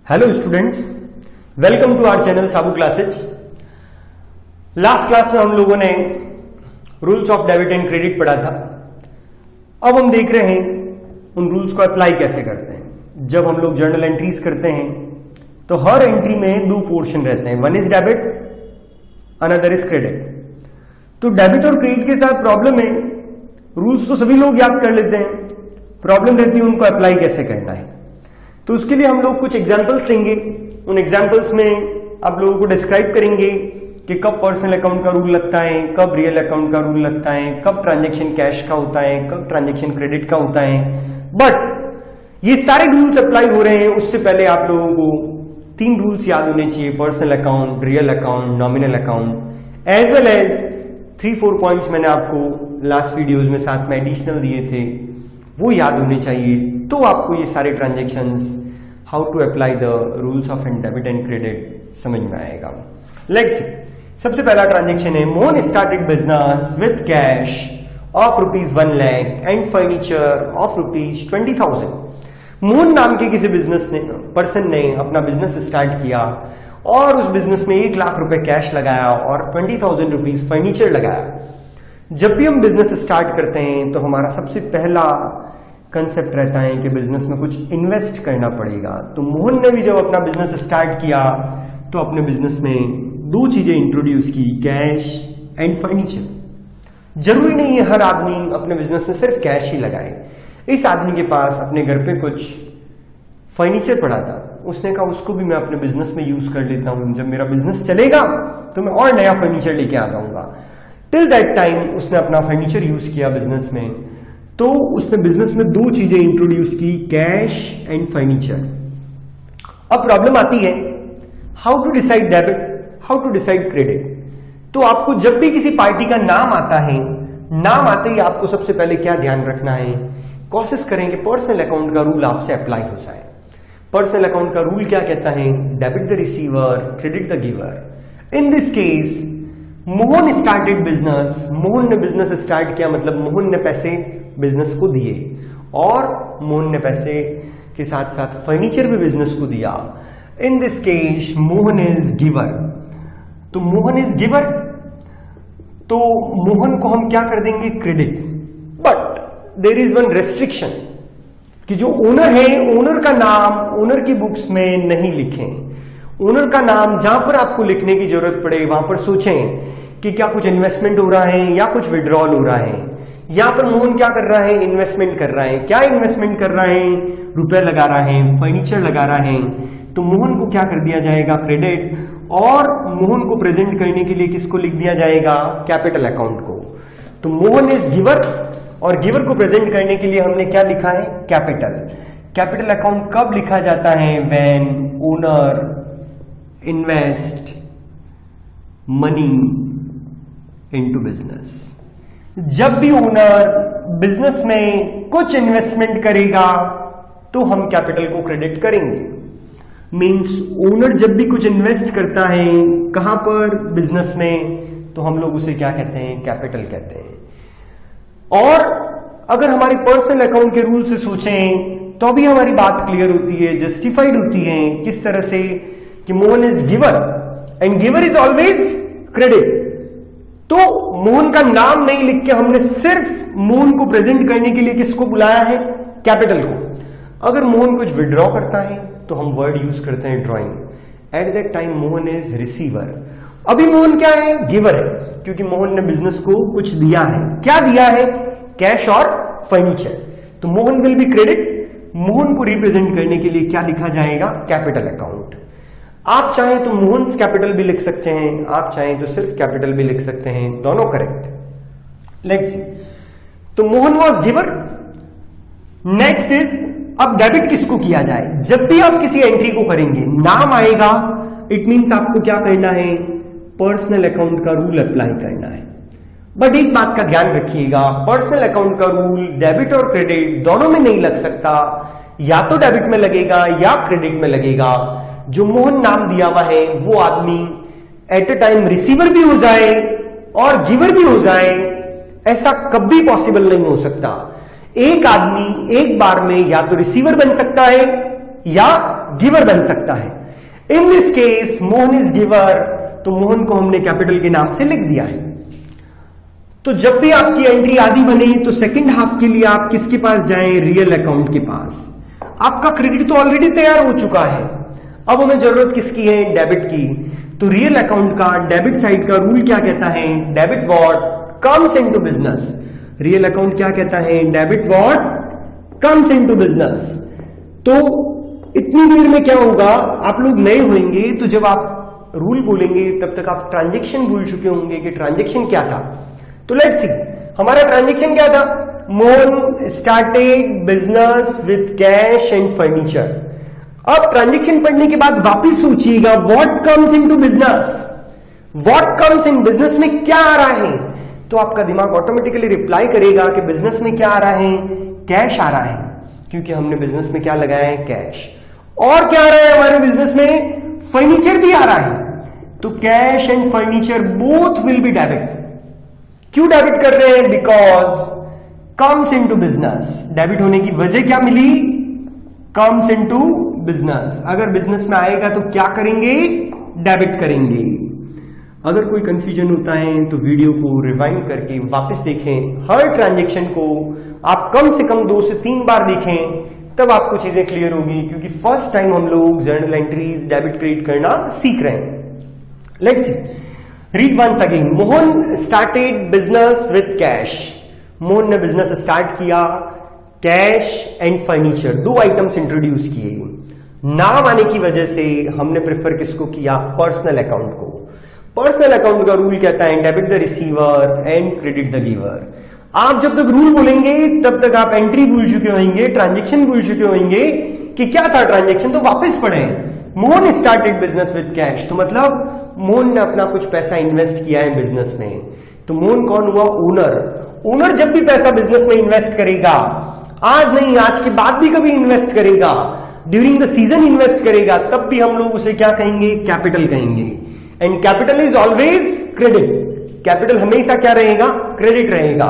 Hello students, welcome to our channel Sabu classes. Last class में हम लोगों ने rules of debit and credit पढ़ा था। अब हम देख रहे हैं उन रूल्स को अप्लाई कैसे करते हैं। जब हम लोग जर्नल एंट्रीज करते हैं तो हर एंट्री में दो पोर्शन रहते हैं, one is debit, another is credit. तो डेबिट और क्रेडिट के साथ प्रॉब्लम है, रूल्स तो सभी लोग याद कर लेते हैं, प्रॉब्लम रहती है उनको अप्लाई कैसे करना है। तो उसके लिए हम लोग कुछ एग्जाम्पल्स लेंगे, उन एग्जाम्पल्स में आप लोगों को डिस्क्राइब करेंगे कि कब पर्सनल अकाउंट का रूल लगता है, कब रियल अकाउंट का रूल लगता है, कब ट्रांजैक्शन कैश का होता है, कब ट्रांजैक्शन क्रेडिट का होता है। बट ये सारे रूल्स अप्लाई हो रहे हैं उससे पहले आप लोगों को तीन रूल्स याद होने चाहिए, personal account, real account, nominal account, as well as 3-4 points मैंने आपको लास्ट वीडियोज में साथ में एडिशनल दिए थे, वो याद होने चाहिए। तो आपको ये सारे transactions, how to apply the rules of debit and credit समझ में आएगा। लेट्स सी, सबसे पहला ट्रांजैक्शन है, Mohan started business with cash of ₹1 lakh and furniture of ₹20,000। Mohan नाम के किसी बिजनेस ने पर्सन ने अपना बिजनेस स्टार्ट किया और उस बिजनेस में 1 लाख रुपए कैश लगाया और 20,000 रुपीज फर्नीचर लगाया। जब भी हम बिजनेस स्टार्ट करते हैं तो हमारा सबसे पहला कंसेप्ट रहता है कि बिजनेस में कुछ इन्वेस्ट करना पड़ेगा। तो मोहन ने भी जब अपना बिजनेस स्टार्ट किया तो अपने बिजनेस में दो चीजें इंट्रोड्यूस की, कैश एंड फर्नीचर। जरूरी नहीं है हर आदमी अपने बिजनेस में सिर्फ कैश ही लगाए। इस आदमी के पास अपने घर पे कुछ फर्नीचर पड़ा था, उसने कहा उसको भी मैं अपने बिजनेस में यूज कर लेता हूं, जब मेरा बिजनेस चलेगा तो मैं और नया फर्नीचर लेके आ जाऊंगा। टिल दैट टाइम उसने अपना फर्नीचर यूज किया बिजनेस में, तो उसने बिजनेस में दो चीजें इंट्रोड्यूस की, कैश एंड फर्नीचर। अब प्रॉब्लम आती है, how to decide debit, how to decide credit. तो आपको जब भी किसी पार्टी का नाम आता है, नाम आते ही आपको सबसे पहले क्या ध्यान रखना है, कोशिश करें कि पर्सनल अकाउंट का रूल आपसे अप्लाई हो जाए। पर्सनल अकाउंट का रूल क्या कहता है, debit the receiver, credit the giver. In this case Mohan started business, Mohan ने बिजनेस स्टार्ट किया, मतलब मोहन ने पैसे बिजनेस को दिए और मोहन ने पैसे के साथ साथ फर्नीचर भी बिजनेस को दिया। In this case Mohan is giver. तो मोहन इज गिवर, तो मोहन को हम क्या कर देंगे, credit. But there is one restriction कि जो ओनर है, ओनर का नाम ओनर की बुक्स में नहीं लिखें। ओनर का नाम जहां पर आपको लिखने की जरूरत पड़े वहां पर सोचें कि क्या कुछ इन्वेस्टमेंट हो रहा है या कुछ विड्रॉल हो रहा है। यहां पर मोहन क्या कर रहा है, इन्वेस्टमेंट कर रहा है। क्या इन्वेस्टमेंट कर रहा है, रुपए लगा रहा है, फर्नीचर लगा रहा है। तो मोहन को क्या कर दिया जाएगा, क्रेडिट। और मोहन को प्रेजेंट करने के लिए किसको लिख दिया जाएगा, कैपिटल अकाउंट को। तो मोहन इज गिवर और गिवर को प्रेजेंट करने के लिए हमने क्या लिखा है, कैपिटल। कैपिटल अकाउंट कब लिखा जाता है, when owner invest money into business. जब भी ओनर बिजनेस में कुछ इन्वेस्टमेंट करेगा तो हम कैपिटल को क्रेडिट करेंगे। मींस ओनर जब भी कुछ इन्वेस्ट करता है कहां पर, बिजनेस में, तो हम लोग उसे क्या कहते हैं, कैपिटल कहते हैं। और अगर हमारी पर्सनल अकाउंट के रूल से सोचें तो भी हमारी बात क्लियर होती है, जस्टिफाइड होती है। किस तरह से कि Mohan is giver and giver is always credit. तो मोहन का नाम नहीं लिख के हमने सिर्फ मोहन को प्रेजेंट करने के लिए किसको बुलाया है, कैपिटल को। अगर मोहन कुछ विड्रॉ करता है तो हम वर्ड यूज करते हैं drawing. At that time Mohan is receiver. अभी मोहन क्या है, गिवर है, क्योंकि मोहन ने बिजनेस को कुछ दिया है। क्या दिया है, कैश और फर्नीचर। तो Mohan will be credit. Mohan को रिप्रेजेंट करने के लिए क्या लिखा जाएगा, कैपिटल अकाउंट। आप चाहें तो मोहन्स कैपिटल भी लिख सकते हैं, आप चाहें तो सिर्फ कैपिटल भी लिख सकते हैं, दोनों करेक्ट। लेट्स सी, तो Mohan was giver. Next is, अब डेबिट किसको किया जाए। जब भी आप किसी एंट्री को करेंगे, नाम आएगा, इट मींस आपको क्या करना है, पर्सनल अकाउंट का रूल अप्लाई करना है। बट एक बात का ध्यान रखिएगा, पर्सनल अकाउंट का रूल डेबिट और क्रेडिट दोनों में नहीं लग सकता, या तो डेबिट में लगेगा या क्रेडिट में लगेगा। जो मोहन नाम दिया हुआ है वो आदमी एट अ टाइम रिसीवर भी हो जाए और गिवर भी हो जाए, ऐसा कभी पॉसिबल नहीं हो सकता। एक आदमी एक बार में या तो रिसीवर बन सकता है या गिवर बन सकता है। In this case Mohan is giver, तो मोहन को हमने कैपिटल के नाम से लिख दिया है। तो जब भी आपकी एंट्री आधी बने तो सेकंड हाफ के लिए आप किसके पास जाएं? रियल अकाउंट के पास। आपका क्रेडिट तो ऑलरेडी तैयार हो चुका है, अब हमें जरूरत किसकी है? डेबिट की। तो रियल अकाउंट का डेबिट साइड का रूल क्या कहता है? Debit what comes into business. Real account क्या कहता है? Debit what comes into business. तो इतनी देर में क्या होगा, आप लोग नए होंगे तो जब आप रूल बोलेंगे तब तक आप ट्रांजेक्शन भूल चुके होंगे कि ट्रांजेक्शन क्या था। तो लेट्स सी, हमारा ट्रांजेक्शन क्या था? Mohan started business with cash and furniture. अब ट्रांजेक्शन पढ़ने के बाद वापिस सोचिएगा, what comes into business, what comes in business में क्या आ रहा है? तो आपका दिमाग ऑटोमेटिकली रिप्लाई करेगा कि बिजनेस में क्या आ रहा है? कैश आ रहा है, क्योंकि हमने बिजनेस में क्या लगाया है? कैश। और क्या आ रहा है हमारे बिजनेस में? फर्नीचर भी आ रहा है। तो cash and furniture both will be debit. क्यों डेबिट कर रहे हैं? Because comes into business. Debit होने की वजह क्या मिली? Comes into business. अगर बिजनेस में आएगा तो क्या करेंगे? डेबिट करेंगे। अगर कोई कंफ्यूजन होता है तो वीडियो को रिवाइंड करके वापस देखें। हर ट्रांजेक्शन को आप कम से कम 2 से 3 बार देखें, तब आपको चीजें क्लियर होगी, क्योंकि फर्स्ट टाइम हम लोग जर्नल एंट्रीज डेबिट क्रेडिट करना सीख रहे हैं। Let's see, read once again. Mohan started business with cash. Mohan ने बिजनेस स्टार्ट किया, cash and furniture 2 items introduce किए। नाम आने की वजह से हमने प्रेफर किसको किया? पर्सनल अकाउंट को। पर्सनल अकाउंट का रूल कहता है debit the receiver and credit the giver. आप जब तक रूल बोलेंगे तब तक आप एंट्री भूल चुके होंगे, ट्रांजेक्शन भूल चुके होंगे कि क्या था ट्रांजेक्शन। तो वापस पढ़े, Mohan started business with cash, तो मतलब मोहन ने अपना कुछ पैसा इन्वेस्ट किया है बिजनेस में। तो मोहन कौन हुआ? ओनर। ओनर जब भी पैसा बिजनेस में इन्वेस्ट करेगा, आज नहीं आज के बाद भी कभी इन्वेस्ट करेगा, ड्यूरिंग द सीजन इन्वेस्ट करेगा, तब भी हम लोग उसे क्या कहेंगे? कैपिटल कहेंगे। And capital is always credit. Capital हमेशा क्या रहेगा? क्रेडिट रहेगा।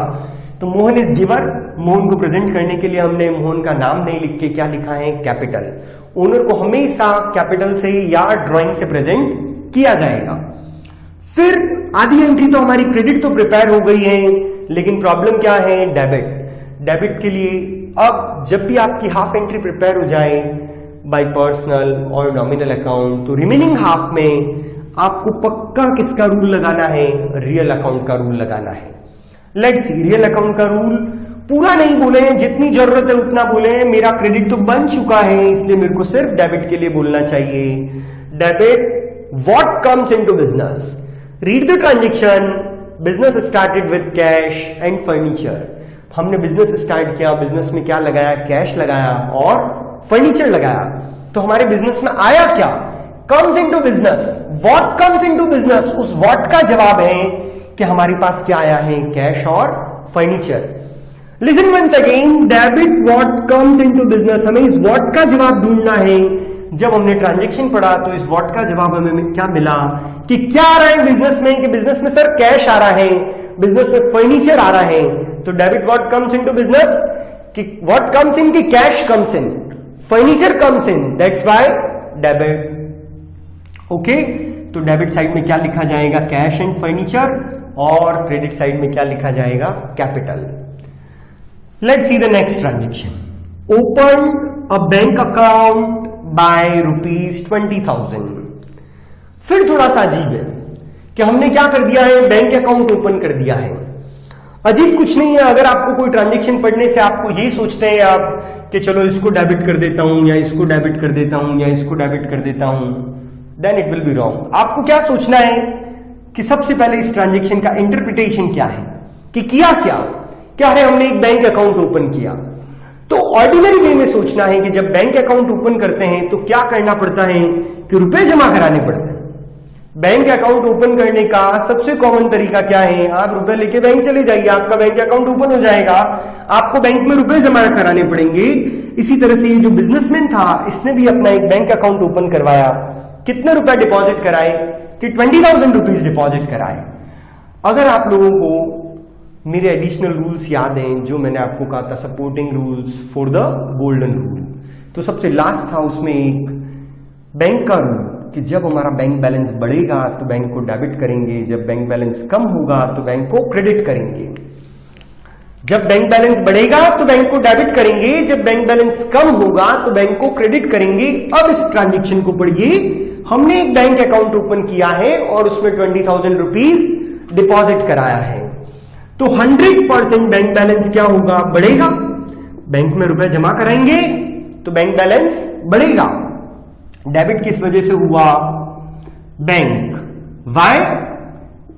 तो मोहन इज गिवर। मोहन को प्रेजेंट करने के लिए हमने मोहन का नाम नहीं लिख के क्या लिखा है? कैपिटल। ओनर को हमेशा कैपिटल से या ड्राइंग से प्रेजेंट किया जाएगा। फिर आधी एंट्री तो हमारी क्रेडिट तो प्रिपेयर हो गई है, लेकिन प्रॉब्लम क्या है? डेबिट। डेबिट के लिए अब जब भी आपकी हाफ एंट्री प्रिपेयर हो जाए बाय पर्सनल और नॉमिनल अकाउंट, तो रिमेनिंग हाफ में आपको पक्का किसका रूल लगाना है? रियल अकाउंट का रूल लगाना है। लेट्स सी, रियल अकाउंट का रूल पूरा नहीं बोले हैं, जितनी जरूरत है उतना बोले हैं। मेरा क्रेडिट तो बन चुका है, इसलिए मेरे को सिर्फ डेबिट के लिए बोलना चाहिए। Debit what comes into business. Read the transaction. Business started with cash and furniture. हमने बिजनेस स्टार्ट किया, बिजनेस में क्या लगाया? कैश लगाया और फर्नीचर लगाया। तो हमारे बिजनेस में आया क्या? Comes into business. What comes into business, उस व्हाट का जवाब है कि हमारे पास क्या आया है? कैश और furniture. Listen once again, debit what comes into business. हमें इस व्हाट का जवाब ढूंढना है। जब हमने ट्रांजेक्शन पढ़ा तो इस व्हाट का जवाब हमें क्या मिला कि क्या आ रहा है बिजनेस में? कि बिजनेस में सर कैश आ रहा है, बिजनेस में फर्नीचर आ रहा है। तो debit what comes into business, कि व्हाट कम्स इन, कि cash comes in, furniture comes in, that's why debit. Okay, तो डेबिट साइड में क्या लिखा जाएगा? कैश एंड फर्नीचर, और क्रेडिट साइड में क्या लिखा जाएगा? Capital. Let's see the next transaction. Open a bank account by ₹20,000। फिर थोड़ा सा अजीब है कि हमने क्या कर दिया है? बैंक अकाउंट ओपन कर दिया है। अजीब कुछ नहीं है। अगर आपको कोई ट्रांजेक्शन पढ़ने से आपको यही सोचते हैं आप कि चलो इसको डेबिट कर देता हूं, या इसको डेबिट कर देता हूं, या इसको डेबिट कर देता हूं, then it will be wrong. आपको क्या सोचना है कि सबसे पहले इस ट्रांजेक्शन का इंटरप्रिटेशन क्या है, कि किया क्या है? हमने एक बैंक अकाउंट ओपन किया। तो ऑर्डिनरी वे में सोचना है कि जब बैंक अकाउंट ओपन करते हैं तो क्या करना पड़ता है? कि रुपए जमा कराने पड़ते हैं। बैंक अकाउंट ओपन करने का सबसे कॉमन तरीका क्या है? आप रुपए लेके बैंक चले जाइए, आपका बैंक अकाउंट ओपन हो जाएगा। आपको बैंक में रुपए जमा कराने पड़ेंगे। इसी तरह से ये जो बिजनेसमैन था, इसने भी अपना एक बैंक अकाउंट ओपन करवाया। कितने रुपए डिपॉजिट कराए? कि 20,000 रुपीज डिपॉजिट कराए। अगर आप लोगों को मेरे एडिशनल रूल्स याद हैं जो मैंने आपको कहा था, supporting rules for the golden rule, तो सबसे लास्ट था उसमें एक बैंक का रूल कि जब हमारा बैंक बैलेंस बढ़ेगा तो बैंक को डेबिट करेंगे, जब बैंक बैलेंस कम होगा तो बैंक को क्रेडिट करेंगे। जब बैंक बैलेंस बढ़ेगा तो बैंक को डेबिट करेंगे, जब बैंक बैलेंस कम होगा तो बैंक को क्रेडिट करेंगे। अब इस ट्रांजेक्शन को पढ़िए, हमने एक बैंक अकाउंट ओपन किया है और उसमें 20,000 रुपीज डिपॉजिट कराया है, तो 100% बैंक बैलेंस क्या होगा, बढ़ेगा। बैंक में रुपए जमा कराएंगे तो बैंक बैलेंस बढ़ेगा। डेबिट किस वजह से हुआ, bank, why,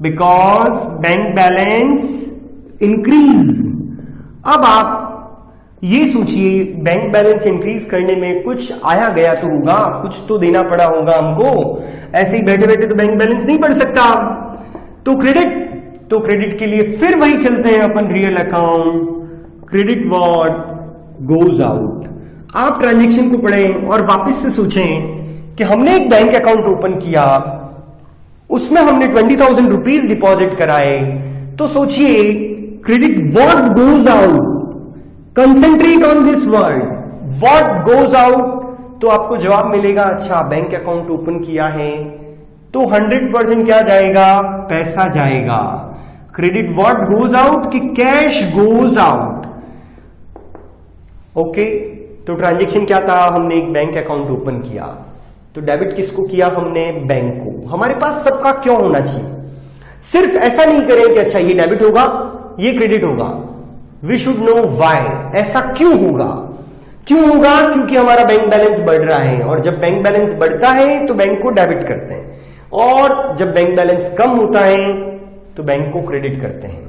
because bank balance increase. अब आप ये सोचिए, बैंक बैलेंस इंक्रीज करने में कुछ आया गया तो होगा, कुछ तो देना पड़ा होगा हमको, ऐसे ही बैठे बैठे तो बैंक बैलेंस नहीं बढ़ सकता। तो क्रेडिट के लिए फिर वही चलते हैं अपन, real account, credit what goes out. आप ट्रांजेक्शन को पढ़ें और वापस से सोचें कि हमने एक बैंक अकाउंट ओपन किया, उसमें हमने 20,000 रुपीज डिपॉजिट कराए, तो सोचिए credit what goes out, concentrate on this word, what goes out, तो आपको जवाब मिलेगा अच्छा बैंक अकाउंट ओपन किया है तो 100% क्या जाएगा, पैसा जाएगा। क्रेडिट व्हाट गोज आउट कि कैश गोज आउट। ओके, तो ट्रांजेक्शन क्या था, हमने एक बैंक अकाउंट ओपन किया, तो डेबिट किसको किया हमने, बैंक को। हमारे पास सबका क्यों होना चाहिए, सिर्फ ऐसा नहीं करें कि अच्छा ये डेबिट होगा ये क्रेडिट होगा, वी शुड नो वाई, ऐसा क्यों होगा। क्यों होगा, क्योंकि हमारा बैंक बैलेंस बढ़ रहा है, और जब बैंक बैलेंस बढ़ता है तो बैंक को डेबिट करते हैं, और जब बैंक बैलेंस कम होता है तो बैंक को क्रेडिट करते हैं।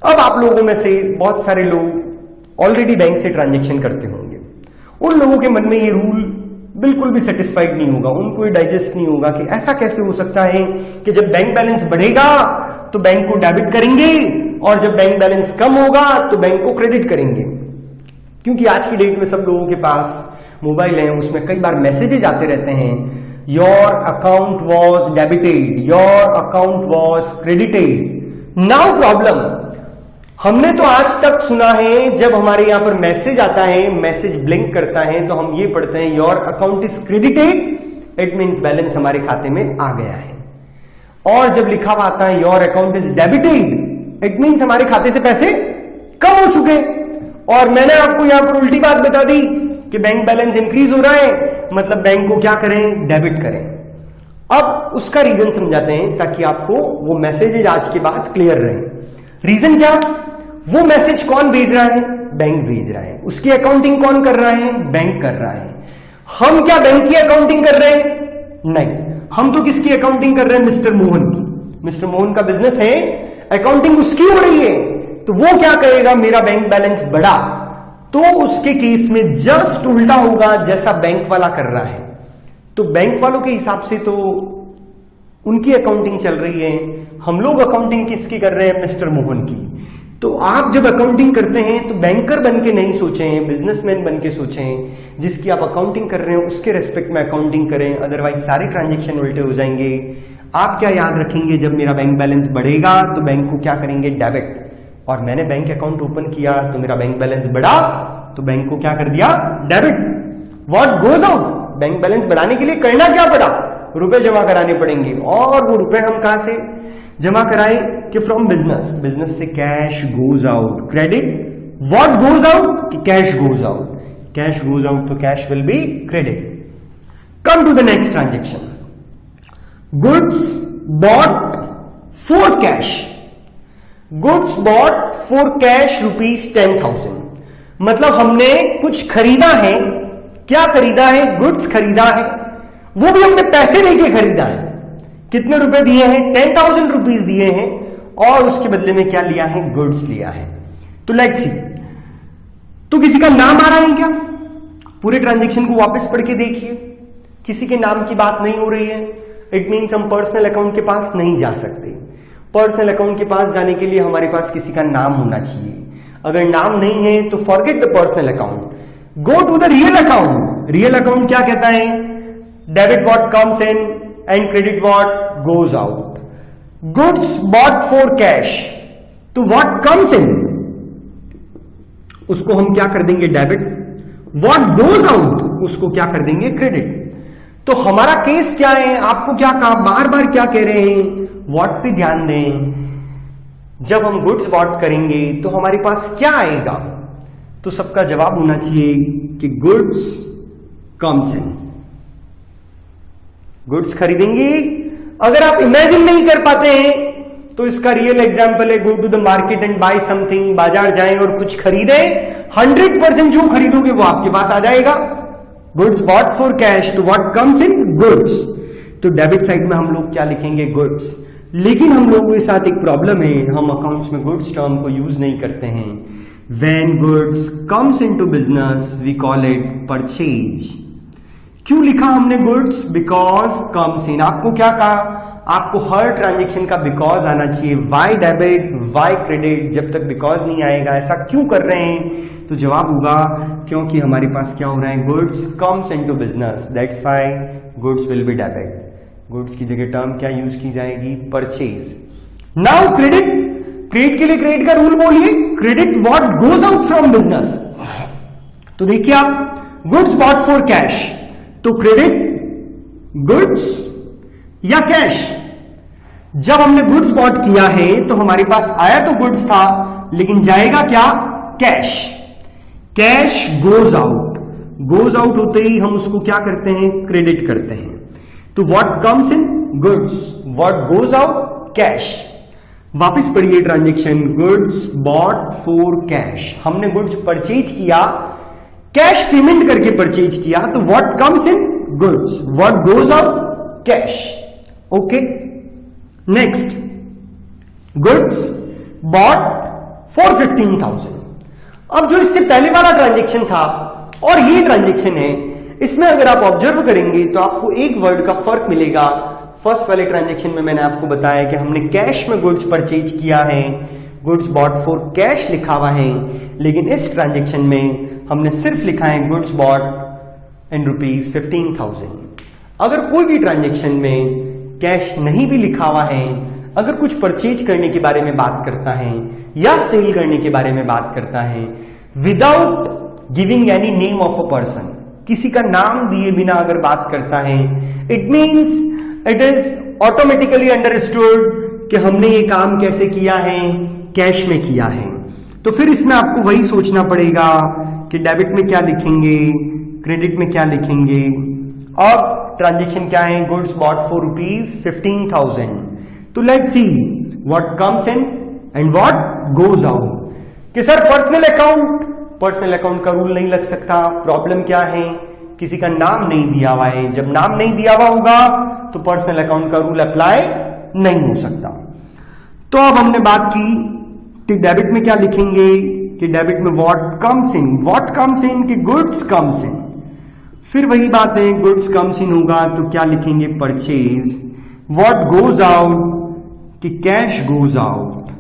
अब आप लोगों में से बहुत सारे लोग ऑलरेडी बैंक से ट्रांजेक्शन करते होंगे, उन लोगों के मन में ये रूल बिल्कुल भी सेटिस्फाइड नहीं होगा, उनको ये डाइजेस्ट नहीं होगा कि ऐसा कैसे हो सकता है कि जब बैंक बैलेंस बढ़ेगा तो बैंक को डेबिट करेंगे, और जब बैंक बैलेंस कम होगा तो बैंक को क्रेडिट करेंगे। क्योंकि आज की डेट में सब लोगों के पास मोबाइल है, उसमें कई बार मैसेजेस आते रहते हैं, your account was debited, your account was credited. Now problem, हमने तो आज तक सुना है जब हमारे यहां पर मैसेज आता है, मैसेज ब्लिंक करता है, तो हम ये पढ़ते हैं your account is credited, it means balance हमारे खाते में आ गया है। और जब लिखा हुआ आता है your account is debited, it means हमारे खाते से पैसे कम हो चुके। और मैंने आपको यहां पर उल्टी बात बता दी कि बैंक बैलेंस इंक्रीज हो रहा है, मतलब बैंक को क्या करें, डेबिट करें। अब उसका रीजन समझाते हैं ताकि आपको वो मैसेजेज आज के बाद क्लियर रहे। रीजन क्या, वो मैसेज कौन भेज रहा है, बैंक भेज रहा है, उसकी अकाउंटिंग कौन कर रहा है, बैंक कर रहा है। हम क्या बैंक की अकाउंटिंग कर रहे हैं, नहीं, हम तो किसकी अकाउंटिंग कर रहे हैं, मिस्टर मोहन की। मिस्टर मोहन का बिजनेस है, अकाउंटिंग उसकी हो रही है, तो वो क्या करेगा, मेरा बैंक बैलेंस बढ़ा तो उसके केस में जस्ट उल्टा होगा जैसा बैंक वाला कर रहा है। तो बैंक वालों के हिसाब से तो उनकी अकाउंटिंग चल रही है, हम लोग अकाउंटिंग किसकी कर रहे हैं, मिस्टर मोहन की। तो आप जब अकाउंटिंग करते हैं तो बैंकर बन के नहीं सोचें, बिजनेसमैन बन के सोचें। जिसकी आप अकाउंटिंग कर रहे हैं उसके रेस्पेक्ट में अकाउंटिंग करें, अदरवाइज सारे ट्रांजेक्शन उल्टे हो जाएंगे। आप क्या याद रखेंगे, जब मेरा बैंक बैलेंस बढ़ेगा तो बैंक को क्या करेंगे, डेबिट। और मैंने बैंक अकाउंट ओपन किया तो मेरा बैंक बैलेंस बढ़ा तो बैंक को क्या कर दिया, debit. What goes out, bank balance बढ़ाने के लिए करना क्या पड़ा, रुपए जमा कराने पड़ेंगे। और वो रुपए हम कहां से जमा कराएं कि फ्रॉम बिजनेस, बिजनेस से cash goes out, credit. What goes out कि cash goes out, cash goes out तो cash will be credit. Come to the next transaction, goods bought for cash, goods bought for cash ₹10,000। मतलब हमने कुछ खरीदा है, क्या खरीदा है, गुड्स खरीदा है, वो भी हमने पैसे लेके खरीदा है। कितने रुपए दिए हैं, 10,000 रुपीज दिए हैं, और उसके बदले में क्या लिया है, गुड्स लिया है। तो लेट्स सी, तो किसी का नाम आ रहा है क्या, पूरे ट्रांजेक्शन को वापस पढ़ के देखिए, किसी के नाम की बात नहीं हो रही है। इट मीन्स हम पर्सनल अकाउंट के पास नहीं जा सकते। पर्सनल अकाउंट के पास जाने के लिए हमारे पास किसी का नाम होना चाहिए। अगर नाम नहीं है तो forget the personal account, go to the real account. Real account क्या कहता है, debit what comes in and credit what goes out. Goods bought for cash, तो व्हाट कम्स इन उसको हम क्या कर देंगे, डेबिट। व्हाट गोज आउट उसको क्या कर देंगे, क्रेडिट। तो हमारा केस क्या है, आपको क्या कहा, बार बार क्या कह रहे हैं, व्हाट पे ध्यान दें। जब हम गुड्स बॉट करेंगे तो हमारे पास क्या आएगा, तो सबका जवाब होना चाहिए कि गुड्स कम्स इन। गुड्स खरीदेंगे। अगर आप इमेजिन नहीं कर पाते हैं तो इसका रियल एग्जांपल है, go to the market and buy something. बाजार जाएं और कुछ खरीदें, 100% जो खरीदोगे वो आपके पास आ जाएगा। गुड्स बॉट फॉर कैश, तो व्हाट कम्स इन, गुड्स। तो डेबिट साइड में हम लोग क्या लिखेंगे, गुड्स। लेकिन हम लोगों के साथ एक प्रॉब्लम है, हम अकाउंट्स में गुड्स टर्म को यूज नहीं करते हैं। When goods comes into business we call it purchase. क्यों लिखा हमने गुड्स, बिकॉज कम्स इन। आपको क्या कहा, आपको हर ट्रांजेक्शन का बिकॉज आना चाहिए। वाई डेबिट, वाई क्रेडिट, जब तक बिकॉज नहीं आएगा ऐसा क्यों कर रहे हैं, तो जवाब होगा क्योंकि हमारे पास क्या हो रहा है, goods comes into business, that's why goods will be debit. Goods की जगह टर्म क्या यूज की जाएगी, परचेज। नाउ क्रेडिट, क्रेडिट के लिए क्रेडिट का रूल बोलिए, credit what goes out from business. तो देखिए आप, गुड्स बॉट फॉर कैश, तो क्रेडिट गुड्स या कैश। जब हमने गुड्स बॉट किया है तो हमारे पास आया तो गुड्स था, लेकिन जाएगा क्या, cash. Cash goes out, goes out होते ही हम उसको क्या करते हैं, क्रेडिट करते हैं। तो what comes in, goods, what goes out, cash. वापिस पढ़िए transaction, goods bought for cash. हमने गुड्स परचेज किया, कैश पेमेंट करके परचेज किया, तो what comes in, goods, what goes out, cash. Okay, next, goods bought for 15,000। अब जो इससे पहले वाला ट्रांजेक्शन था और ये ट्रांजेक्शन है, इसमें अगर आप ऑब्जर्व करेंगे तो आपको एक वर्ड का फर्क मिलेगा। फर्स्ट वाले ट्रांजेक्शन में मैंने आपको बताया कि हमने कैश में गुड्स परचेज किया है, गुड्स बॉट फॉर कैश लिखा हुआ है, लेकिन इस ट्रांजेक्शन में हमने सिर्फ लिखा है गुड्स बॉट इन रुपीज 15,000। अगर कोई भी ट्रांजेक्शन में कैश नहीं भी लिखा हुआ है, अगर कुछ परचेज करने के बारे में बात करता है या सेल करने के बारे में बात करता है, without giving any name of a person, किसी का नाम दिए बिना अगर बात करता है, it means it is automatically understood कि हमने ये काम कैसे किया है, कैश में किया है। तो फिर इसमें आपको वही सोचना पड़ेगा कि डेबिट में क्या लिखेंगे, क्रेडिट में क्या लिखेंगे। अब ट्रांजेक्शन क्या है, गुड्स बॉट फॉर रुपीज 15,000। तो let's see what comes in and what goes out. कि sir personal account, personal account का रूल नहीं लग सकता। प्रॉब्लम क्या है, किसी का नाम नहीं दिया हुआ है। जब नाम नहीं दिया हुआ होगा तो पर्सनल अकाउंट का रूल अप्लाई नहीं हो सकता। तो अब हमने बात की कि डेबिट में क्या लिखेंगे, कि डेबिट में what comes in, what comes इन कि गुड्स कम्स इन। फिर वही बात है, गुड्स कम्स इन होगा तो क्या लिखेंगे, परचेज। व्हाट गोज आउट कि कैश गोज आउट।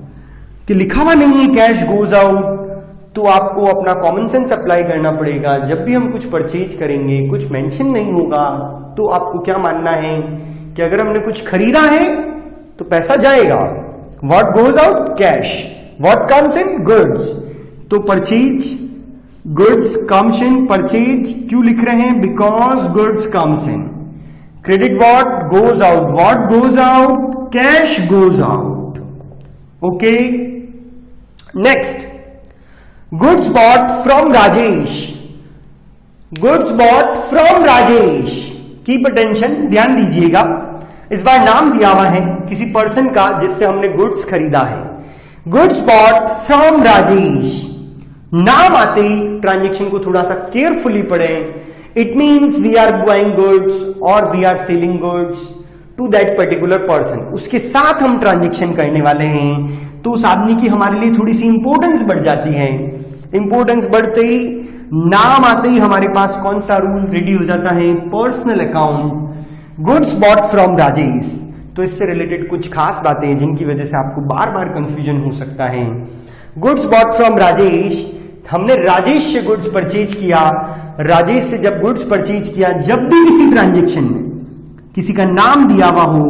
कि लिखा हुआ नहीं है कैश गोज आउट, तो आपको अपना कॉमन सेंस अप्लाई करना पड़ेगा। जब भी हम कुछ परचेज करेंगे, कुछ मेंशन नहीं होगा, तो आपको क्या मानना है कि अगर हमने कुछ खरीदा है तो पैसा जाएगा। What goes out, cash. What comes in, goods. तो purchase, goods comes in, purchase क्यों लिख रहे हैं, because goods comes in. Credit what goes out, what goes out, cash goes out. Okay, next, goods bought from Rajesh. Goods bought from Rajesh, keep attention, ध्यान दीजिएगा। इस बार नाम दिया हुआ है किसी पर्सन का जिससे हमने गुड्स खरीदा है। गुड्स बॉट फ्रॉम राजेश, नाम आते ही ट्रांजेक्शन को थोड़ा सा केयरफुली पढ़ें। It means we are buying goods और we are selling goods to that particular person, उसके साथ हम ट्रांजेक्शन करने वाले हैं, तो उस आदमी की हमारे लिए थोड़ी सी इंपॉर्टेंस बढ़ जाती है। इंपॉर्टेंस बढ़ते ही, नाम आते ही हमारे पास कौन सा रूल रेडी हो जाता है, personal account. Goods bought from Rajesh, तो इससे रिलेटेड कुछ खास बातें हैं जिनकी वजह से आपको बार बार कंफ्यूजन हो सकता है। गुड्स बॉट फ्रॉम राजेश, हमने राजेश से गुड्स परचेज किया। राजेश से जब गुड्स परचेज किया, जब भी किसी ट्रांजेक्शन में किसी का नाम दिया हुआ हो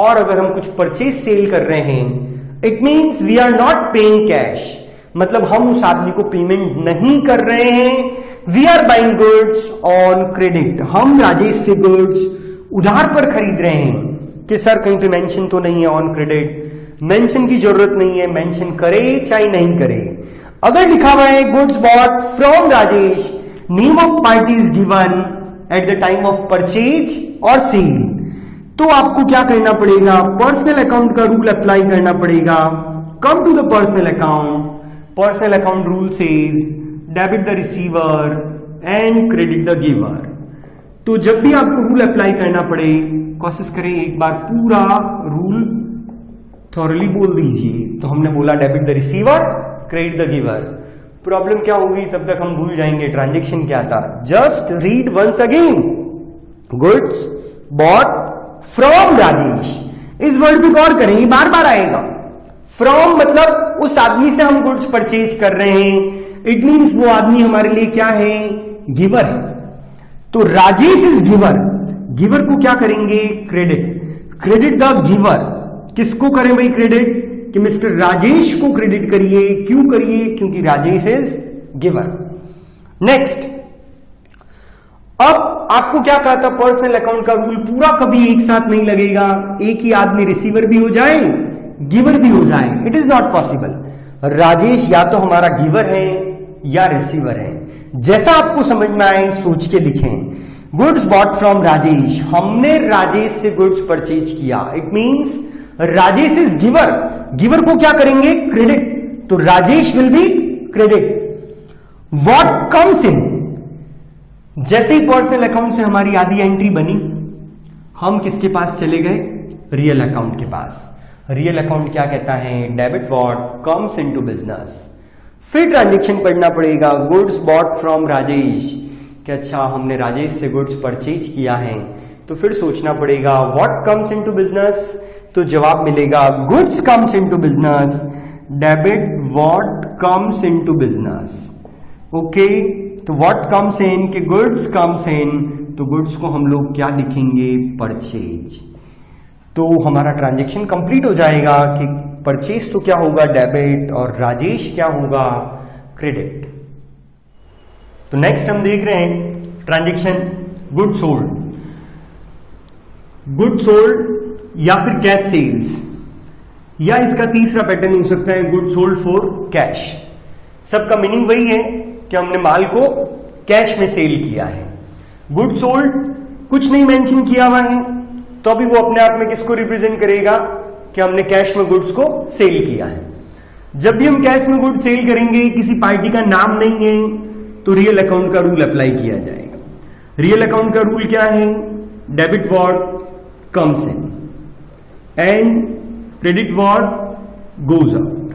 और अगर हम कुछ परचेज सेल कर रहे हैं, it means we are not paying cash, मतलब हम उस आदमी को पेमेंट नहीं कर रहे हैं। We are buying goods on credit, हम राजेश से गुड्स उधार पर खरीद रहे हैं। कि सर कहीं पे मेंशन तो नहीं है ऑन क्रेडिट, मेंशन की जरूरत नहीं है, मेंशन करे चाहे नहीं करे। अगर लिखा हुआ है goods bought from Rajesh, name of party is given at the time of purchase और सेल, तो आपको क्या करना पड़ेगा, पर्सनल अकाउंट का रूल अप्लाई करना पड़ेगा। Come to the personal account, personal account rule says debit the receiver and credit the giver. तो जब भी आपको रूल अप्लाई करना पड़े, कोशिश करें एक बार पूरा रूल थॉरली बोल दीजिए। तो हमने बोला debit the receiver, credit the giver. Problem क्या होगी, तब तक हम भूल जाएंगे ट्रांजेक्शन क्या था। Just read once again, goods bought from Rajesh. इस वर्ड पे गौर करें, बार बार आएगा। फ्रॉम मतलब उस आदमी से हम गुड्स परचेज कर रहे हैं, इट मीन्स वो आदमी हमारे लिए क्या है, गिवर है। तो राजेश इज गिवर, गिवर को क्या करेंगे, क्रेडिट, क्रेडिट द गिवर। किसको करें भाई क्रेडिट, कि मिस्टर राजेश को क्रेडिट करिए। क्यों करिए, क्योंकि राजेश इज गिवर। नेक्स्ट, अब आपको क्या कहा था, पर्सनल अकाउंट का रूल पूरा कभी एक साथ नहीं लगेगा। एक ही आदमी रिसीवर भी हो जाए, गिवर भी हो जाए, it is not possible. Rajesh या तो हमारा गिवर है या रिसीवर है। जैसा आपको समझ में आए सोच के लिखें। गुड्स बॉट फ्रॉम राजेश, हमने राजेश से गुड्स परचेज किया, it means Rajesh is giver. Giver को क्या करेंगे, क्रेडिट, तो Rajesh will be credit. What comes इन, जैसे ही पर्सनल अकाउंट से हमारी आधी एंट्री बनी, हम किसके पास चले गए, रियल अकाउंट के पास। रियल अकाउंट क्या कहता है, debit what comes into business. फिर ट्रांजेक्शन पढ़ना पड़ेगा, गुड्स बॉट फ्रॉम राजेश, कि अच्छा हमने राजेश से गुड्स परचेज किया है, तो फिर सोचना पड़ेगा व्हाट कम्स इनटू बिजनेस, तो जवाब मिलेगा goods comes into business, debit what comes into business. Okay, तो व्हाट कम्स इन के गुड्स कम्स इन, तो गुड्स को हम लोग क्या लिखेंगे, परचेज। तो हमारा ट्रांजेक्शन कंप्लीट हो जाएगा कि परचेज तो क्या होगा, डेबिट, और राजेश क्या होगा, क्रेडिट। तो नेक्स्ट हम देख रहे हैं transaction good sold. Good sold या फिर कैश सेल्स, या इसका तीसरा पैटर्न हो सकता है गुड सोल्ड फॉर कैश। सबका मीनिंग वही है कि हमने माल को कैश में सेल किया है। गुड सोल्ड कुछ नहीं मेंशन किया हुआ है, तो अभी वो अपने आप में किसको रिप्रेजेंट करेगा, कि हमने कैश में गुड्स को सेल किया है। जब भी हम कैश में गुड्स सेल करेंगे, किसी पार्टी का नाम नहीं है, तो रियल अकाउंट का रूल अप्लाई किया जाएगा। रियल अकाउंट का रूल क्या है, debit what comes in and credit what goes out.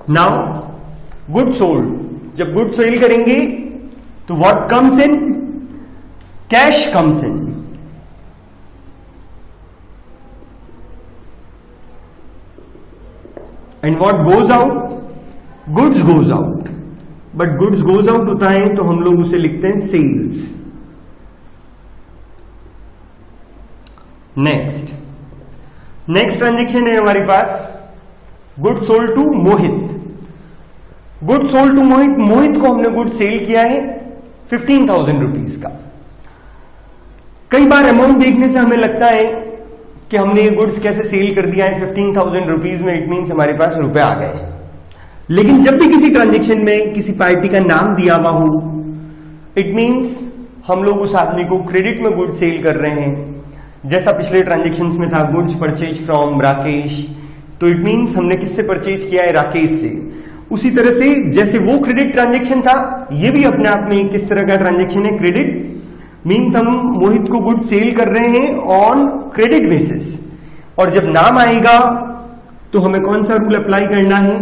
Now good sold, जब गुड सेल करेंगे तो what comes in, cash comes in, and what goes out, goods goes out. But goods goes out होता है तो हम लोग उसे लिखते हैं सेल्स। नेक्स्ट ट्रांजेक्शन है हमारे पास good sold to Mohit. Good sold to Mohit, Mohit को हमने गुड सेल किया है 15,000 रुपीज का। कई बार अमाउंट देखने से हमें लगता है कि हमने ये गुड्स कैसे सेल कर दिया है 15,000 रुपीज में, इट मीन्स हमारे पास रुपए आ गए। लेकिन जब भी किसी ट्रांजेक्शन में किसी पार्टी का नाम दिया हुआ हो, इट मीन्स हम लोग उस आदमी को क्रेडिट में गुड सेल कर रहे हैं। जैसा पिछले ट्रांजेक्शन्स में था गुड्स परचेज फ्रॉम राकेश, तो इट मीन्स हमने किससे परचेज किया है, राकेश से। उसी तरह से जैसे वो क्रेडिट ट्रांजेक्शन था, ये भी अपने आप में किस तरह का ट्रांजेक्शन है, क्रेडिट। मीन्स हम मोहित को गुड सेल कर रहे हैं ऑन क्रेडिट बेसिस। और जब नाम आएगा तो हमें कौन सा रूल अप्लाई करना है,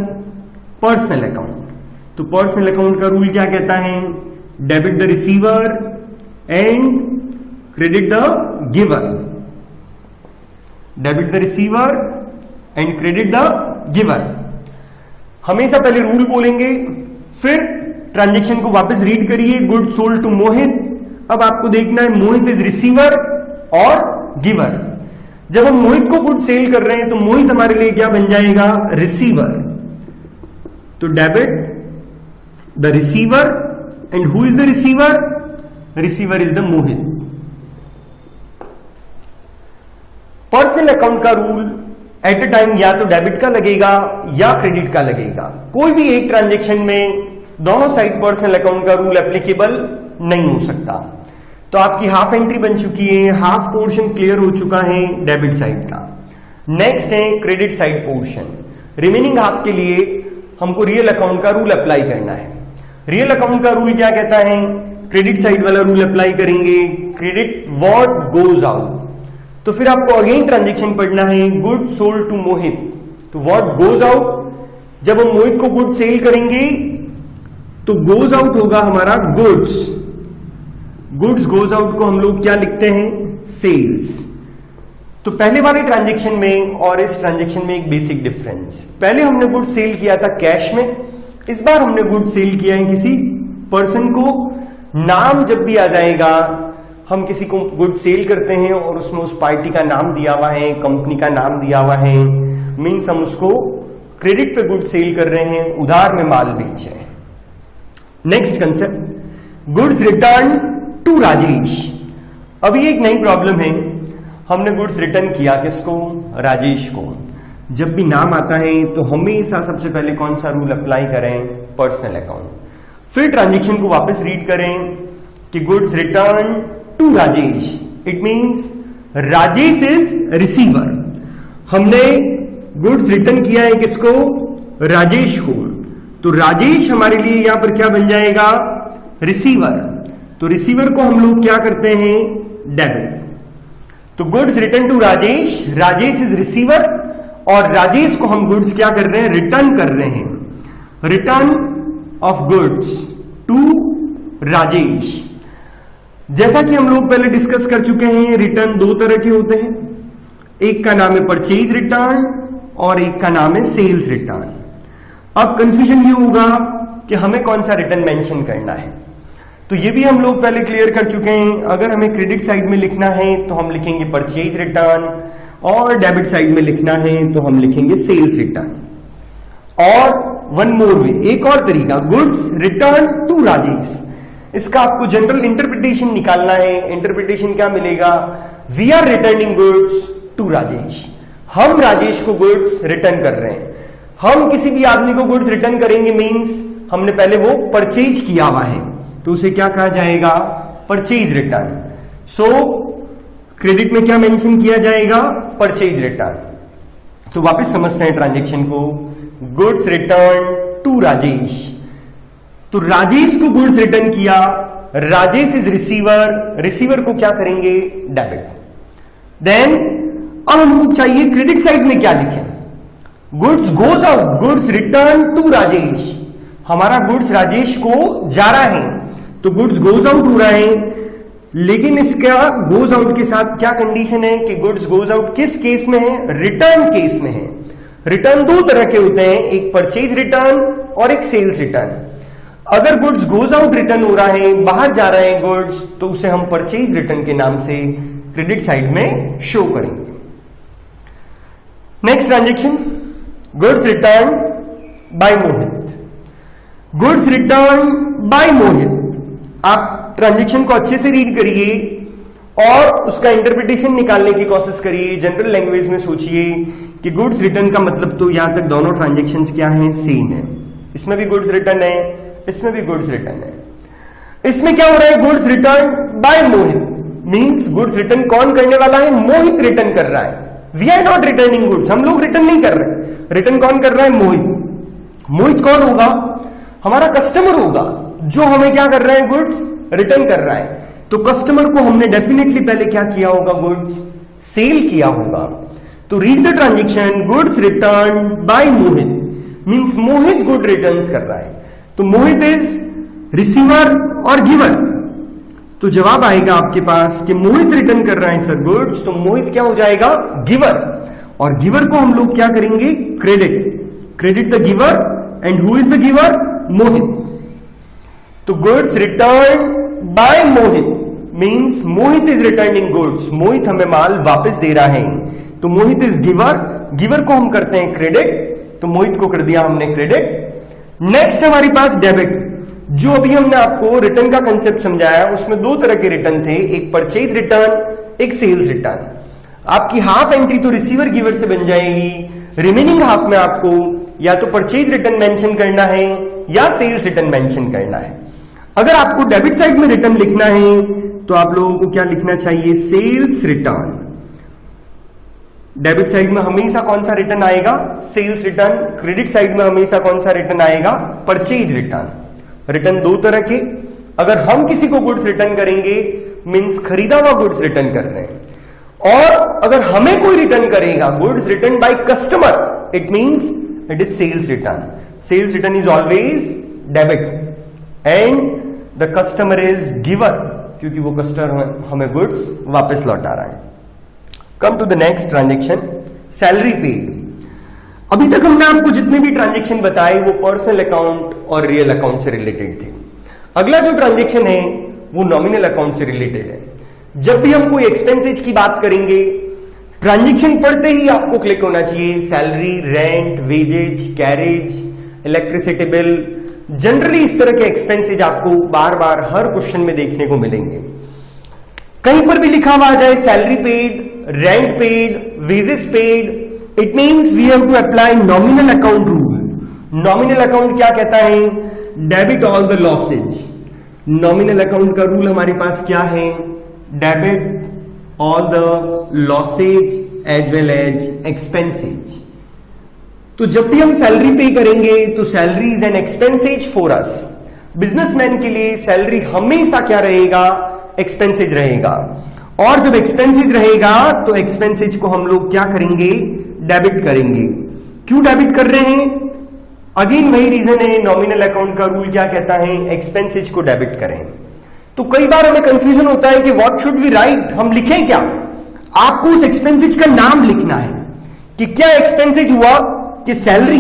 पर्सनल अकाउंट। तो पर्सनल अकाउंट का रूल क्या कहता है, debit the receiver and credit the giver. Debit the receiver and credit the giver. हमेशा पहले रूल बोलेंगे, फिर ट्रांजेक्शन को वापस रीड करिए, गुड सोल्ड टू मोहित। अब आपको देखना है मोहित इज रिसीवर और गिवर। जब हम मोहित को गुड सेल कर रहे हैं तो मोहित हमारे लिए क्या बन जाएगा? रिसीवर। तो debit the receiver, and who is the receiver? Receiver is the Mohit. Personal account का रूल एट अ टाइम या तो डेबिट का लगेगा या क्रेडिट का लगेगा। कोई भी एक ट्रांजेक्शन में दोनों साइड पर्सनल अकाउंट का रूल एप्लीकेबल नहीं हो सकता। तो आपकी हाफ एंट्री बन चुकी है, हाफ पोर्शन क्लियर हो चुका है डेबिट साइड का। नेक्स्ट है credit side portion. Remaining half के लिए हमको रियल अकाउंट का रूल अप्लाई करना है। रियल अकाउंट का रूल क्या कहता है? क्रेडिट साइड वाला रूल अप्लाई करेंगे, क्रेडिट व्हाट गोज आउट। तो फिर आपको अगेन ट्रांजेक्शन पढ़ना है, गुड सोल्ड टू मोहित। तो व्हाट गोज आउट, जब हम मोहित को गुड सेल करेंगे तो गोज आउट होगा हमारा गुड्स। गुड्स गोज आउट को हम लोग क्या लिखते हैं? सेल्स। तो पहले वाले ट्रांजेक्शन में और इस ट्रांजेक्शन में एक बेसिक डिफरेंस। पहले हमने गुड सेल किया था कैश में, इस बार हमने गुड सेल किया है किसी पर्सन को। नाम जब भी आ जाएगा, हम किसी को गुड सेल करते हैं और उसमें उस पार्टी का नाम दिया हुआ है, कंपनी का नाम दिया हुआ है, मीन्स हम उसको क्रेडिट पे गुड सेल कर रहे हैं, उधार में माल बेच रहे हैं। Next concept, goods return to Rajesh. अभी एक नई प्रॉब्लम है, हमने गुड्स रिटर्न किया किसको? राजेश को। जब भी नाम आता है तो हमेशा सबसे पहले कौन सा रूल अप्लाई करें? Personal account. फिर ट्रांजेक्शन को वापस रीड करें कि goods return to Rajesh, it means Rajesh is receiver. हमने गुड्स रिटर्न किया है किसको? राजेश को। तो राजेश हमारे लिए यहां पर क्या बन जाएगा? रिसीवर। तो रिसीवर को हम लोग क्या करते हैं? डेबिट। तो goods return to Rajesh, Rajesh is receiver, और राजेश को हम गुड्स क्या कर रहे हैं? रिटर्न कर रहे हैं। Return of goods to Rajesh. जैसा कि हम लोग पहले डिस्कस कर चुके हैं, रिटर्न दो तरह के होते हैं, एक का नाम है परचेज रिटर्न और एक का नाम है सेल्स रिटर्न। अब कंफ्यूजन ये होगा कि हमें कौन सा रिटर्न मेंशन करना है, तो ये भी हम लोग पहले क्लियर कर चुके हैं। अगर हमें क्रेडिट साइड में लिखना है तो हम लिखेंगे परचेज रिटर्न, और डेबिट साइड में लिखना है तो हम लिखेंगे सेल्स रिटर्न। और वन मोर वे, एक और तरीका, गुड्स रिटर्न टू राजेश। इसका आपको जनरल इंटरप्रिटेशन निकालना है। इंटरप्रिटेशन क्या मिलेगा? We are returning goods to Rajesh. हम राजेश को गुड्स रिटर्न कर रहे हैं। हम किसी भी आदमी को गुड्स रिटर्न करेंगे मींस हमने पहले वो परचेज किया हुआ है, तो उसे क्या कहा जाएगा? Purchase return. सो क्रेडिट में क्या मेंशन किया जाएगा? Purchase return. तो वापस समझते हैं ट्रांजेक्शन को। गुड्स रिटर्न टू राजेश, तो राजेश को गुड्स रिटर्न किया, राजेश इज रिसीवर, रिसीवर को क्या करेंगे? डेबिट। देन अब हमको चाहिए क्रेडिट साइड में क्या लिखें? Goods goes out, goods return to Rajesh. हमारा गुड्स राजेश को जा रहा है, तो गुड्स गोज आउट हो रहा है, लेकिन इसका गोज आउट के साथ क्या कंडीशन है कि गुड्स गोज आउट किस केस में है? रिटर्न केस में है। रिटर्न दो तरह के होते हैं, एक परचेज रिटर्न और एक सेल्स रिटर्न। अगर गुड्स गोज आउट रिटर्न हो रहा है, बाहर जा रहे हैं गुड्स, तो उसे हम परचेज रिटर्न के नाम से क्रेडिट साइड में शो करेंगे। Next transaction, goods return by Mohit. Goods return by Mohit, आप ट्रांजेक्शन को अच्छे से रीड करिए और उसका इंटरप्रिटेशन निकालने की कोशिश करिए। जनरल लैंग्वेज में सोचिए कि गुड्स रिटर्न का मतलब तो यहां तक दोनों ट्रांजेक्शंस क्या हैं? सेम है। इसमें भी गुड्स रिटर्न है, इसमें भी गुड्स रिटर्न है। इसमें क्या हो रहा है? Goods return by Mohit, means goods return कौन करने वाला है? मोहित रिटर्न कर रहा है। We are not returning goods, हम लोग रिटर्न नहीं कर रहे। रिटर्न कौन कर रहा है? मोहित। मोहित कौन होगा? हमारा कस्टमर होगा, जो हमें क्या कर रहा है? गुड्स रिटर्न कर रहा है। तो कस्टमर को हमने डेफिनेटली पहले क्या किया होगा? गुड्स सेल किया होगा। तो read the transaction, goods return by Mohit means Mohit good returns कर रहा है। तो मोहित इज रिसीवर और गिवर। तो जवाब आएगा आपके पास कि मोहित रिटर्न कर रहा है सर गुड्स, तो मोहित क्या हो जाएगा? गिवर। और गिवर को हम लोग क्या करेंगे? Credit. Credit the giver, and who is the giver? Mohit. तो goods return by Mohit means Mohit is returning goods, Mohit हमें माल वापस दे रहा है। तो मोहित इज गिवर, गिवर को हम करते हैं क्रेडिट, तो मोहित को कर दिया हमने क्रेडिट। नेक्स्ट हमारे पास डेबिट, जो अभी हमने आपको रिटर्न का कंसेप्ट समझाया, उसमें दो तरह के रिटर्न थे, एक परचेज रिटर्न, एक सेल्स रिटर्न। आपकी हाफ एंट्री तो रिसीवर गिवर से बन जाएगी, रिमेनिंग हाफ में आपको या तो परचेज रिटर्न मेंशन करना है या सेल्स रिटर्न मेंशन करना है। अगर आपको डेबिट साइड में रिटर्न लिखना है तो आप लोगों को क्या लिखना चाहिए, सेल्स रिटर्न। डेबिट साइड में हमेशा कौन सा रिटर्न आएगा, सेल्स रिटर्न। क्रेडिट साइड में हमेशा कौन सा रिटर्न आएगा, परचेज रिटर्न। रिटर्न दो तरह के, अगर हम किसी को गुड्स रिटर्न करेंगे मींस खरीदा हुआ गुड्स रिटर्न कर रहे हैं, और अगर हमें कोई रिटर्न करेगा goods return by customer, it means it is sales return. Sales return is always debit and the customer is giver, क्योंकि वो कस्टमर हमें गुड्स वापस लौटा रहा है। Come to the next transaction, salary paid. अभी तक हमने आपको जितने भी ट्रांजेक्शन बताए वो पर्सनल अकाउंट और रियल अकाउंट से रिलेटेड थे। अगला जो ट्रांजेक्शन है वो नॉमिनल अकाउंट से रिलेटेड है। जब भी हम कोई एक्सपेंसेज की बात करेंगे, ट्रांजेक्शन पढ़ते ही आपको क्लिक होना चाहिए salary, rent, wages, carriage, electricity bill. Generally इस तरह के एक्सपेंसेज आपको बार बार हर क्वेश्चन में देखने को मिलेंगे। कहीं पर भी लिखा हुआ आ जाए salary paid, rent paid, wages paid, it means we have to apply nominal account rule. Nominal account क्या कहता है, debit all the losses. Nominal account का रूल हमारे पास क्या है, debit all the losses as well as expenses. तो जब भी हम सैलरी पे करेंगे तो salary is an expenses for us. Businessman के लिए सैलरी हमेशा क्या रहेगा, एक्सपेंसेज रहेगा। और जब एक्सपेंसेज रहेगा तो एक्सपेंसेज को हम लोग क्या करेंगे, डेबिट करेंगे। क्यों डेबिट कर रहे हैं, अगेन वही रीजन है, नॉमिनल अकाउंट का रूल क्या कहता है, एक्सपेंसेज को डेबिट करें। तो कई बार हमें कंफ्यूजन होता है कि व्हाट शुड वी राइट, हम लिखें क्या। आपको उस एक्सपेंसेज का नाम लिखना है कि क्या एक्सपेंसेज हुआ, कि सैलरी,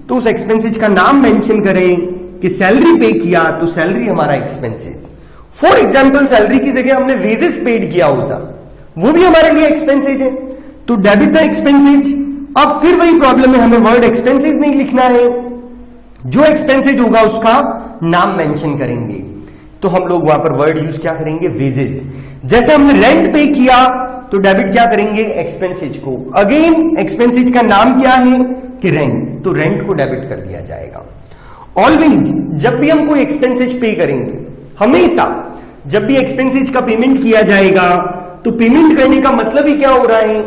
तो उस एक्सपेंसेज का नाम मेंशन करें कि सैलरी पे किया तो सैलरी हमारा एक्सपेंसेज। फॉर एग्जाम्पल सैलरी की जगह हमने वेजेस पेड किया होता, वो भी हमारे लिए एक्सपेंसेज है, तो डेबिट द एक्सपेंसेज। अब फिर वही प्रॉब्लम है, हमें वर्ड एक्सपेंसेज नहीं लिखना है, जो एक्सपेंसेज होगा उसका नाम मेंशन करेंगे। तो हम लोग वहां पर वर्ड यूज क्या करेंगे, वेजेस। जैसे हमने रेंट पे किया तो डेबिट क्या करेंगे, एक्सपेंसेज को। अगेन एक्सपेंसेज का नाम क्या है कि रेंट, तो रेंट को डेबिट कर दिया जाएगा। ऑलवेज जब भी हम कोई एक्सपेंसेज पे करेंगे, हमेशा जब भी एक्सपेंसेज का पेमेंट किया जाएगा तो पेमेंट करने का मतलब ही क्या हो रहा है,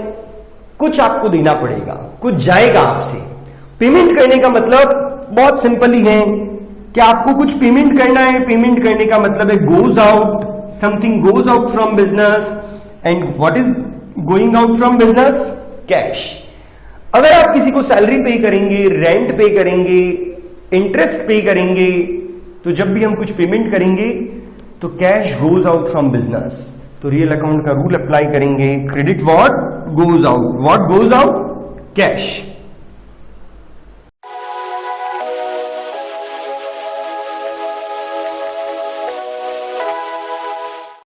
कुछ आपको देना पड़ेगा, कुछ जाएगा आपसे। पेमेंट करने का मतलब बहुत सिंपल ही है कि आपको कुछ पेमेंट करना है। पेमेंट करने का मतलब है goes out, something goes out from business, and what is going out from business, cash. अगर आप किसी को सैलरी पे करेंगे, रेंट पे करेंगे, इंटरेस्ट पे करेंगे, तो जब भी हम कुछ पेमेंट करेंगे तो cash goes out from business. तो रियल अकाउंट का रूल अप्लाई करेंगे, credit what goes out, what goes out, cash.